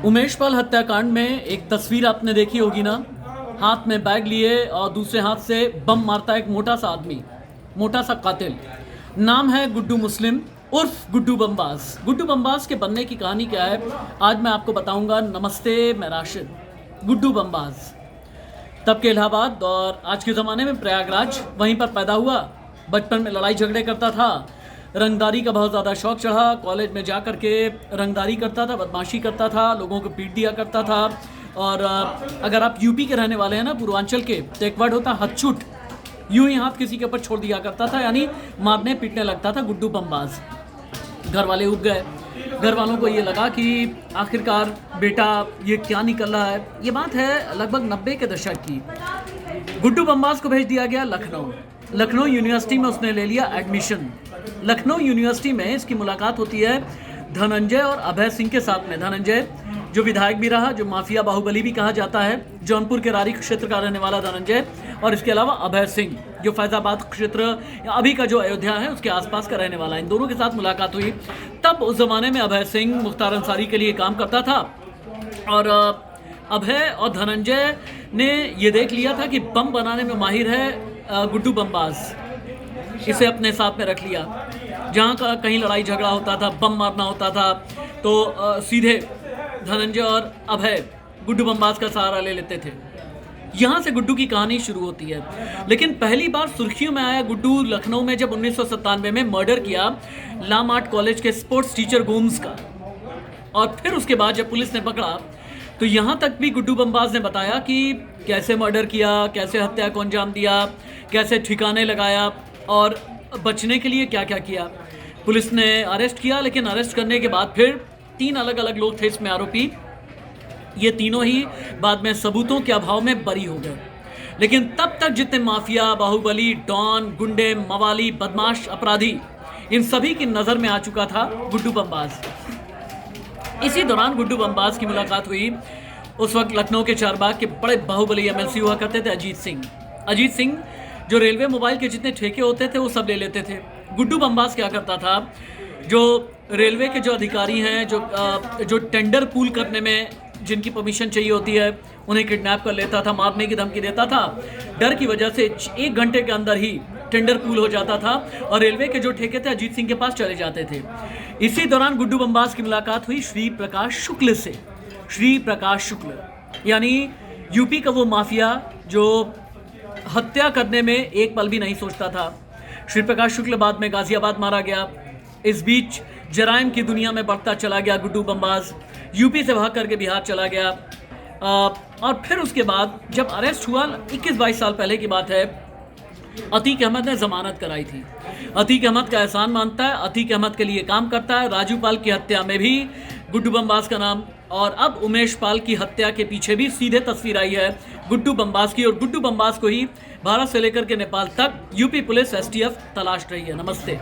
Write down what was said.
उमेश पाल हत्याकांड में एक तस्वीर आपने देखी होगी ना। हाथ में बैग लिए और दूसरे हाथ से बम मारता एक मोटा सा आदमी, मोटा सा कातिल। नाम है गुड्डू मुस्लिम उर्फ गुड्डू बमबाज। गुड्डू बमबाज के बनने की कहानी क्या है आज मैं आपको बताऊंगा। नमस्ते, मैं राशिद। गुड्डू बमबाज तब के इलाहाबाद और आज के ज़माने में प्रयागराज, वहीं पर पैदा हुआ। बचपन में लड़ाई झगड़े करता था, रंगदारी का बहुत ज़्यादा शौक चढ़ा। कॉलेज में जा कर के रंगदारी करता था, बदमाशी करता था, लोगों को पीट दिया करता था। और अगर आप यूपी के रहने वाले हैं ना, पूर्वांचल के, तो एक वर्ड होता हथछूट। यूं ही हाथ किसी के ऊपर छोड़ दिया करता था, यानी मारने पीटने लगता था गुड्डू बमबाज। घर वाले उग गए। घर वालों को ये लगा कि आखिरकार बेटा ये क्या निकल रहा है। ये बात है लगभग 90 के दशक की। गुड्डू बमबाज को भेज दिया गया लखनऊ यूनिवर्सिटी में। उसने ले लिया एडमिशन। लखनऊ यूनिवर्सिटी में इसकी मुलाकात होती है धनंजय और अभय सिंह के साथ में। धनंजय जो विधायक भी रहा, जो माफिया बाहुबली भी कहा जाता है, जौनपुर के रारी क्षेत्र का रहने वाला धनंजय, और इसके अलावा अभय सिंह जो फैजाबाद क्षेत्र अभी का जो अयोध्या है उसके आसपास का रहने वाला है। इन दोनों के साथ मुलाकात हुई। तब उस जमाने में अभय सिंह मुख्तार अंसारी के लिए काम करता था और अभय और धनंजय ने ये देख लिया था कि बम बनाने में माहिर है गुड्डू बमबाज। इसे अपने साथ में रख लिया। जहाँ का कहीं लड़ाई झगड़ा होता था, बम मारना होता था, तो सीधे धनंजय और अभय गुड्डू बमबाज का सहारा ले लेते थे। यहाँ से गुड्डू की कहानी शुरू होती है। लेकिन पहली बार सुर्खियों में आया गुड्डू लखनऊ में जब 1997 में मर्डर किया लामार्ट कॉलेज के स्पोर्ट्स टीचर गोम्स का। और फिर उसके बाद जब पुलिस ने पकड़ा तो यहाँ तक भी गुड्डू बमबाज ने बताया कि कैसे मर्डर किया, कैसे हत्या को अंजाम दिया, कैसे ठिकाने लगाया और बचने के लिए क्या क्या किया। पुलिस ने अरेस्ट किया, लेकिन अरेस्ट करने के बाद फिर 3 अलग अलग लोग थे इसमें आरोपी। ये तीनों ही बाद में सबूतों के अभाव में बरी हो गए। लेकिन तब तक जितने माफिया, बाहुबली, डॉन, गुंडे, मवाली, बदमाश, अपराधी, इन सभी की नज़र में आ चुका था गुड्डू बमबाज। इसी दौरान गुड्डू बमबाज की मुलाकात हुई उस वक्त लखनऊ के चारबाग के बड़े बाहुबली एमएलसी हुआ करते थे अजीत सिंह जो रेलवे मोबाइल के जितने ठेके होते थे वो सब ले लेते थे। गुड्डू बमबाज क्या करता था, जो रेलवे के जो अधिकारी हैं, जो टेंडर पूल करने में जिनकी परमिशन चाहिए होती है, उन्हें किडनैप कर लेता था, मारने की धमकी देता था। डर की वजह से 1 घंटे के अंदर ही टेंडर पूल हो जाता था और रेलवे के जो ठेके थे अजीत सिंह के पास चले जाते थे। इसी दौरान गुड्डू बमबाज की मुलाकात हुई श्री प्रकाश शुक्ल से। श्री प्रकाश शुक्ल यानी यूपी का वो माफिया जो हत्या करने में एक पल भी नहीं सोचता था। श्री प्रकाश शुक्ल बाद में गाजियाबाद मारा गया। इस बीच जराइम की दुनिया में बढ़ता चला गया गुड्डू बमबाज। यूपी से भाग करके बिहार चला गया। और फिर उसके बाद जब अरेस्ट हुआ, 21-22 साल पहले की बात है, अतीक अहमद ने जमानत कराई थी। अतीक अहमद का एहसान मानता है, अतीक अहमद के लिए काम करता है। राजू पाल की हत्या में भी गुड्डू बमबाज का नाम, और अब उमेश पाल की हत्या के पीछे भी सीधे तस्वीर आई है गुड्डू बमबाज की। और गुड्डू बमबाज को ही भारत से लेकर के नेपाल तक यूपी पुलिस, एसटीएफ तलाश रही है। नमस्ते।